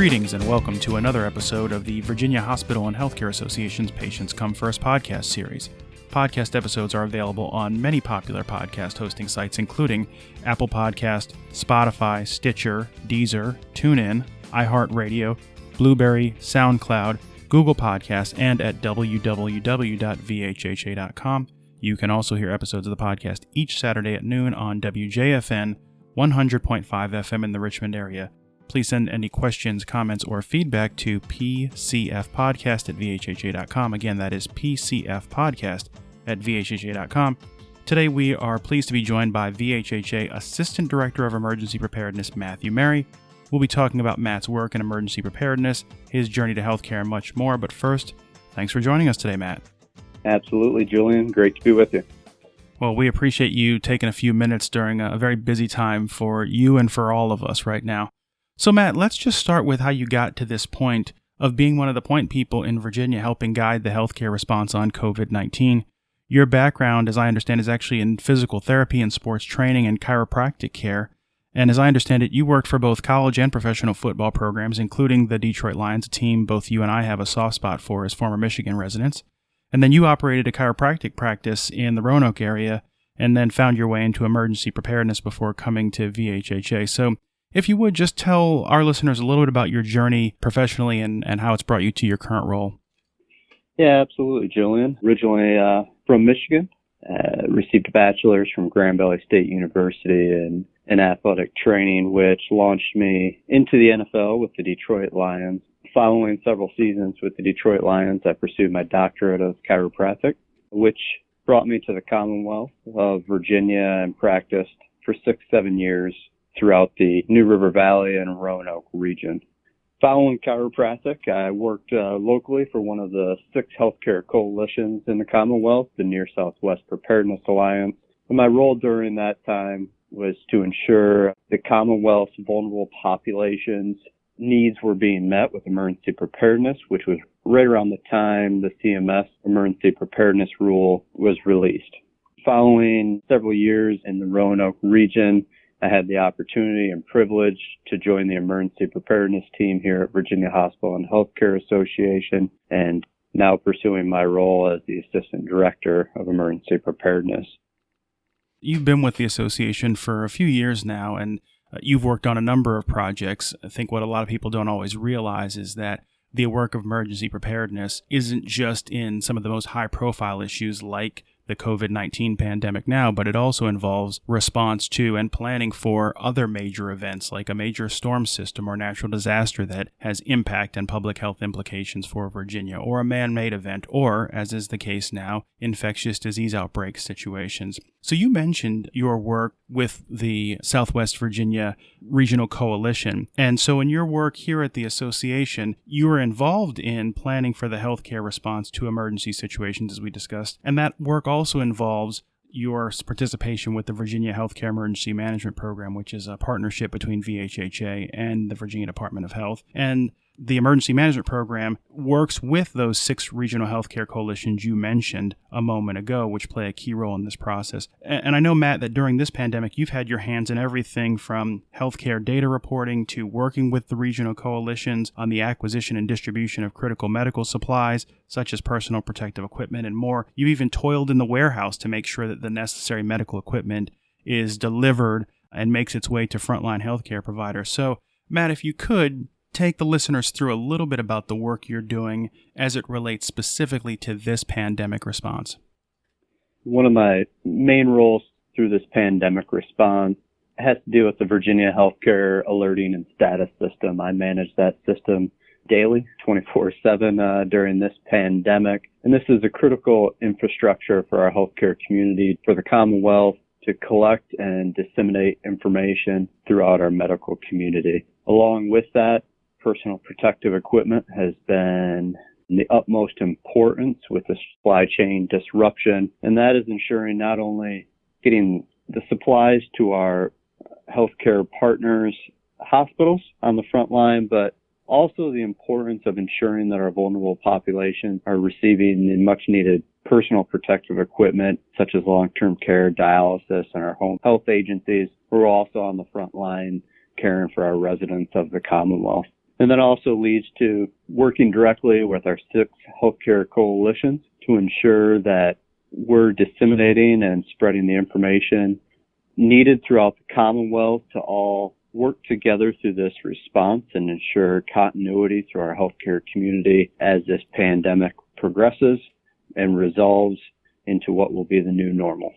Greetings and welcome to another episode of the Virginia Hospital and Healthcare Association's Patients Come First podcast series. Podcast episodes are available on many popular podcast hosting sites, including Apple Podcast, Spotify, Stitcher, Deezer, TuneIn, iHeartRadio, Blueberry, SoundCloud, Google Podcasts, and at www.vhha.com. You can also hear episodes of the podcast each Saturday at noon on WJFN 100.5 FM in the Richmond area. Please send any questions, comments, or feedback to pcfpodcast@vhha.com. Again, that is pcfpodcast@vhha.com. Today, we are pleased to be joined by VHHA Assistant Director of Emergency Preparedness, Matthew Mary. We'll be talking about Matt's work in emergency preparedness, his journey to healthcare, and much more. But first, thanks for joining us today, Matt. Absolutely, Julian. Great to be with you. Well, we appreciate you taking a few minutes during a very busy time for you and for all of us right now. So, Matt, let's just start with how you got to this point of being one of the point people in Virginia helping guide the healthcare response on COVID-19. Your background, as I understand, is actually in physical therapy and sports training and chiropractic care. And as I understand it, you worked for both college and professional football programs, including the Detroit Lions, a team both you and I have a soft spot for as former Michigan residents. And then you operated a chiropractic practice in the Roanoke area and then found your way into emergency preparedness before coming to VHHA. So if you would, just tell our listeners a little bit about your journey professionally and how it's brought you to your current role. Yeah, absolutely, Julian. Originally from Michigan, received a bachelor's from Grand Valley State University in athletic training, which launched me into the NFL with the Detroit Lions. Following several seasons with the Detroit Lions, I pursued my doctorate of chiropractic, which brought me to the Commonwealth of Virginia and practiced for 6-7 years throughout the New River Valley and Roanoke region. Following chiropractic, I worked locally for one of the 6 healthcare coalitions in the Commonwealth, the Near Southwest Preparedness Alliance. And my role during that time was to ensure the Commonwealth's vulnerable populations' needs were being met with emergency preparedness, which was right around the time the CMS emergency preparedness rule was released. Following several years in the Roanoke region, I had the opportunity and privilege to join the emergency preparedness team here at Virginia Hospital and Healthcare Association, and now pursuing my role as the Assistant Director of Emergency Preparedness. You've been with the association for a few years now, and you've worked on a number of projects. I think what a lot of people don't always realize is that the work of emergency preparedness isn't just in some of the most high-profile issues like the COVID-19 pandemic now, but it also involves response to and planning for other major events like a major storm system or natural disaster that has impact and public health implications for Virginia, or a man-made event, or, as is the case now, infectious disease outbreak situations. So you mentioned your work with the Southwest Virginia Regional Coalition. And so in your work here at the association, you were involved in planning for the healthcare response to emergency situations, as we discussed. And that work also involves your participation with the Virginia Healthcare Emergency Management Program, which is a partnership between VHHA and the Virginia Department of Health. And the Emergency Management Program works with those 6 regional healthcare coalitions you mentioned a moment ago, which play a key role in this process. And I know, Matt, that during this pandemic, you've had your hands in everything from healthcare data reporting to working with the regional coalitions on the acquisition and distribution of critical medical supplies, such as personal protective equipment and more. You even toiled in the warehouse to make sure that the necessary medical equipment is delivered and makes its way to frontline healthcare providers. So, Matt, if you could, take the listeners through a little bit about the work you're doing as it relates specifically to this pandemic response. One of my main roles through this pandemic response has to do with the Virginia Healthcare Alerting and Status System. I manage that system daily, 24/7 during this pandemic. And this is a critical infrastructure for our healthcare community, for the Commonwealth to collect and disseminate information throughout our medical community. Along with that, personal protective equipment has been the utmost importance with the supply chain disruption, and that is ensuring not only getting the supplies to our healthcare partners, hospitals on the front line, but also the importance of ensuring that our vulnerable population are receiving the much needed personal protective equipment, such as long-term care, dialysis, and our home health agencies. We're also on the front line caring for our residents of the Commonwealth. And that also leads to working directly with our 6 healthcare coalitions to ensure that we're disseminating and spreading the information needed throughout the Commonwealth to all work together through this response and ensure continuity through our healthcare community as this pandemic progresses and resolves into what will be the new normal.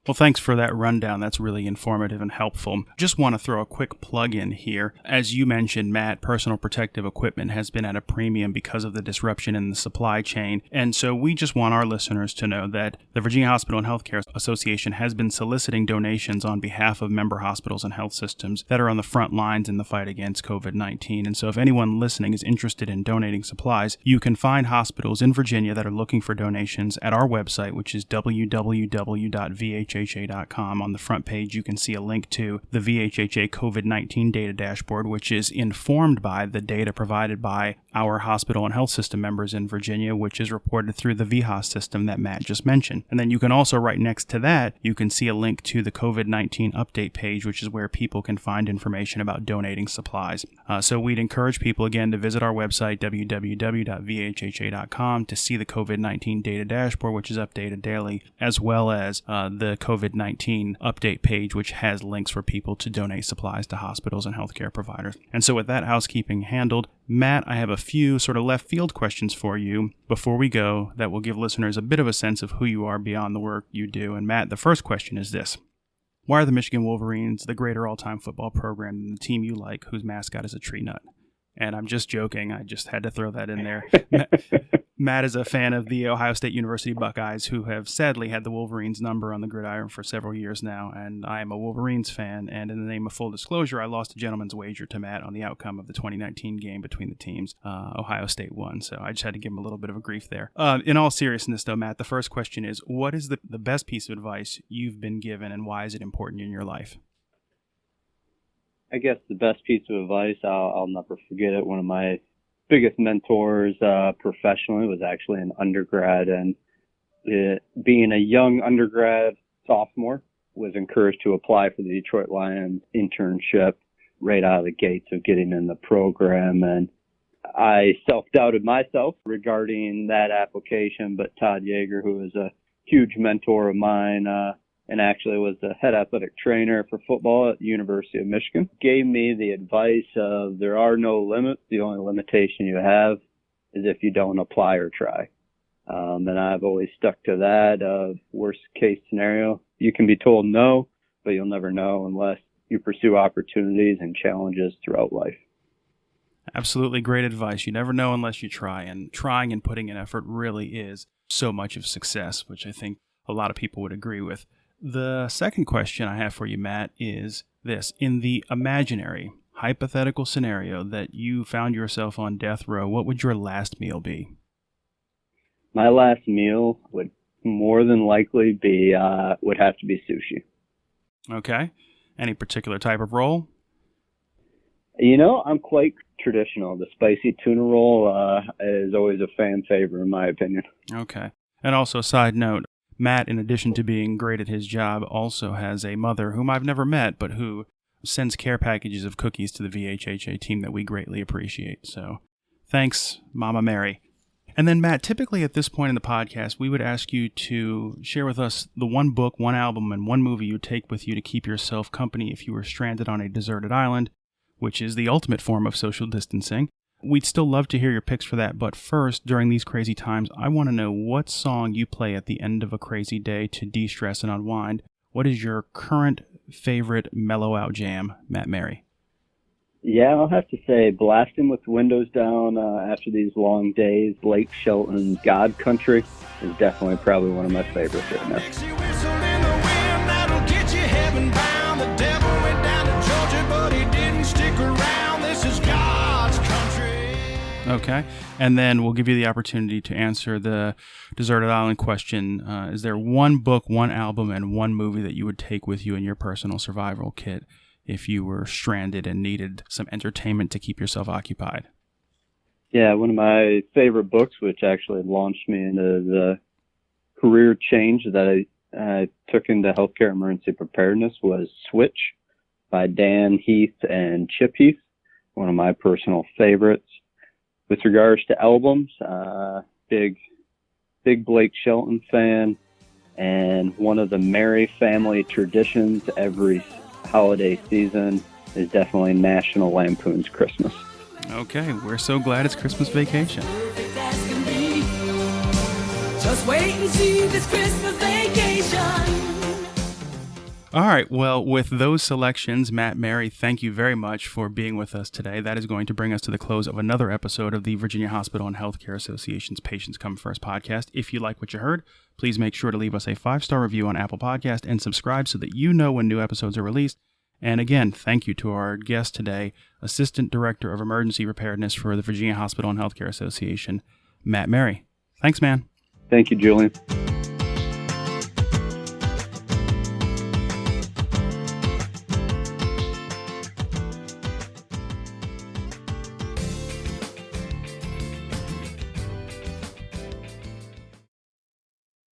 Well, thanks for that rundown. That's really informative and helpful. Just want to throw a quick plug in here. As you mentioned, Matt, personal protective equipment has been at a premium because of the disruption in the supply chain. And so we just want our listeners to know that the Virginia Hospital and Healthcare Association has been soliciting donations on behalf of member hospitals and health systems that are on the front lines in the fight against COVID-19. And so if anyone listening is interested in donating supplies, you can find hospitals in Virginia that are looking for donations at our website, which is www.vhha.com. On the front page, you can see a link to the VHHA COVID-19 data dashboard, which is informed by the data provided by our hospital and health system members in Virginia, which is reported through the VHHA system that Matt just mentioned. And then you can also, right next to that, you can see a link to the COVID-19 update page, which is where people can find information about donating supplies. So we'd encourage people, again, to visit our website, www.vhha.com, to see the COVID-19 data dashboard, which is updated daily, as well as the COVID-19 update page, which has links for people to donate supplies to hospitals and healthcare providers. And so with that housekeeping handled, Matt, I have a few sort of left field questions for you before we go that will give listeners a bit of a sense of who you are beyond the work you do. And Matt, the first question is this. Why are the Michigan Wolverines the greater all-time football program than the team you like whose mascot is a tree nut? And I'm just joking. I just had to throw that in there. Matt is a fan of the Ohio State University Buckeyes, who have sadly had the Wolverines number on the gridiron for several years now, and I am a Wolverines fan, and in the name of full disclosure, I lost a gentleman's wager to Matt on the outcome of the 2019 game between the teams. Ohio State won, so I just had to give him a little bit of a grief there. In all seriousness, though, Matt, the first question is, what is the best piece of advice you've been given, and why is it important in your life? I guess the best piece of advice, I'll never forget it. One of my biggest mentors professionally was actually an undergrad, and being a young undergrad sophomore, was encouraged to apply for the Detroit Lions internship right out of the gates of getting in the program. And I self-doubted myself regarding that application, but Todd Yeager, who is a huge mentor of mine, and actually was the head athletic trainer for football at the University of Michigan, gave me the advice of there are no limits. The only limitation you have is if you don't apply or try. And I've always stuck to that of worst case scenario. You can be told no, but you'll never know unless you pursue opportunities and challenges throughout life. Absolutely great advice. You never know unless you try, and trying and putting in effort really is so much of success, which I think a lot of people would agree with. The second question I have for you, Matt, is this. In the imaginary, hypothetical scenario that you found yourself on death row, what would your last meal be? My last meal would more than likely be, would have to be sushi. Okay. Any particular type of roll? You know, I'm quite traditional. The spicy tuna roll is always a fan favorite, in my opinion. Okay. And also, side note, Matt, in addition to being great at his job, also has a mother whom I've never met, but who sends care packages of cookies to the VHHA team that we greatly appreciate. So thanks, Mama Mary. And then, Matt, typically at this point in the podcast, we would ask you to share with us the one book, one album, and one movie you take with you to keep yourself company if you were stranded on a deserted island, which is the ultimate form of social distancing. We'd still love to hear your picks for that, but first, during these crazy times, I want to know what song you play at the end of a crazy day to de-stress and unwind. What is your current favorite mellow out jam, Matt Mary? Yeah, I'll have to say Blasting with the Windows Down after these long days. Blake Shelton's God Country is definitely probably one of my favorites right now. Okay, and then we'll give you the opportunity to answer the deserted island question. Is there one book, one album, and one movie that you would take with you in your personal survival kit if you were stranded and needed some entertainment to keep yourself occupied? Yeah, one of my favorite books, which actually launched me into the career change that I took into healthcare emergency preparedness, was Switch by Dan Heath and Chip Heath. one of my personal favorites. With regards to albums, big Blake Shelton fan, and one of the merry family traditions every holiday season is definitely National Lampoon's Christmas. Okay, we're so glad it's Christmas Vacation. Just wait and see this Christmas Vacation. All right, well, with those selections, Matt, Mary, thank you very much for being with us today. That is going to bring us to the close of another episode of the Virginia Hospital and Healthcare Association's Patients Come First podcast. If you like what you heard, please make sure to leave us a 5-star review on Apple Podcast and subscribe so that you know when new episodes are released. And again, thank you to our guest today, Assistant Director of Emergency Preparedness for the Virginia Hospital and Healthcare Association, Matt Mary. Thanks, man. Thank you, Julian.